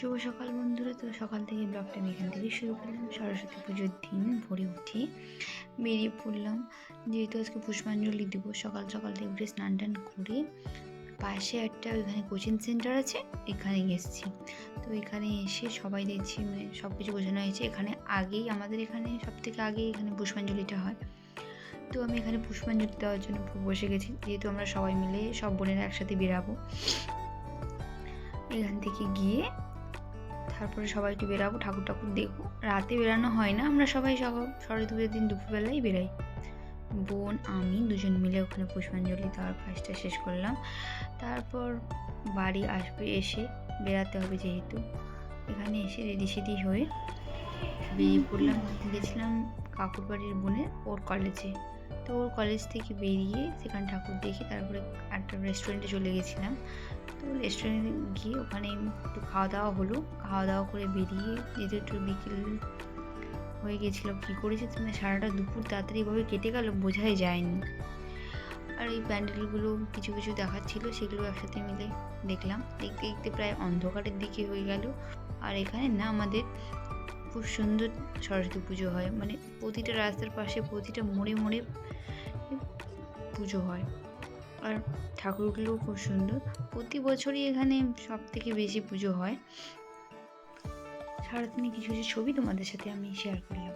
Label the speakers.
Speaker 1: শুভ সকাল বন্ধুরা। তো সকাল থেকে ব্লগটা আমি এখান থেকে শুরু করলাম। সরস্বতী পুজোর দিন ভোরে উঠে বেরিয়ে পড়লাম, যেহেতু আজকে পুষ্পাঞ্জলি দিব। সকাল সকাল থেকে উঠে স্নান টান করে পাশে একটা ওইখানে কোচিং সেন্টার আছে, এখানে এসেছি। তো এখানে এসে সবাই দেখছি মানে সব কিছু বোঝানো হয়েছে। এখানে আগেই আমাদের এখানে সব থেকে আগে এখানে পুষ্পাঞ্জলিটা হয়। তো আমি এখানে পুষ্পাঞ্জলি দেওয়ার জন্য বসে গেছি, যেহেতু আমরা সবাই মিলে সব বোনেরা একসাথে বেরাবো। এখান থেকে গিয়ে তারপরে সবাই একটু বেরাবো, ঠাকুর দেখবো। রাতে বেরানো হয় না, আমরা সবাই সরস্বতী পুজোর দিন দুপুরবেলাই বেরাই। বোন আমি দুজন মিলে ওখানে পুষ্পাঞ্জলি দেওয়ার কাজটা শেষ করলাম। তারপর বাড়ি আসবে, এসে বেরাতে হবে, যেহেতু এখানে এসে রেডি সেডি হয়ে বেরিয়ে পড়লাম। গেছিলাম কাকুর বাড়ির বোনের ওর কলেজে। তো ওর কলেজ থেকে বেরিয়ে সেখানে ঠাকুর দেখে তারপরে একটা রেস্টুরেন্টে চলে গেছিলাম। তো রেস্টুরেন্টে গিয়ে ওখানে একটু খাওয়া দাওয়া হলো। খাওয়া দাওয়া করে বেরিয়ে যেহেতু একটু বিকেল হয়ে গেছিলো, কী করেছে মানে সারাটা দুপুর তাড়াতাড়িভাবে কেটে গেল বোঝাই যায়নি। আর এই প্যান্ডেলগুলো কিছু কিছু দেখাচ্ছিলো, সেগুলো একসাথে মিলে দেখলাম। দেখতে দেখতে প্রায় অন্ধকারের দিকে হয়ে গেল। আর এখানে না আমাদের খুব সুন্দর সরস্বতী পুজো হয়, মানে প্রতিটা রাস্তার পাশে প্রতিটা মোড়ে মোড়ে পুজো হয়। আর ঠাকুরগুলোও খুব সুন্দর। প্রতি বছরই এখানে সব থেকে বেশি পুজো হয়। সারাদিনে কিছু কিছু ছবি তোমাদের সাথে আমি শেয়ার করলাম।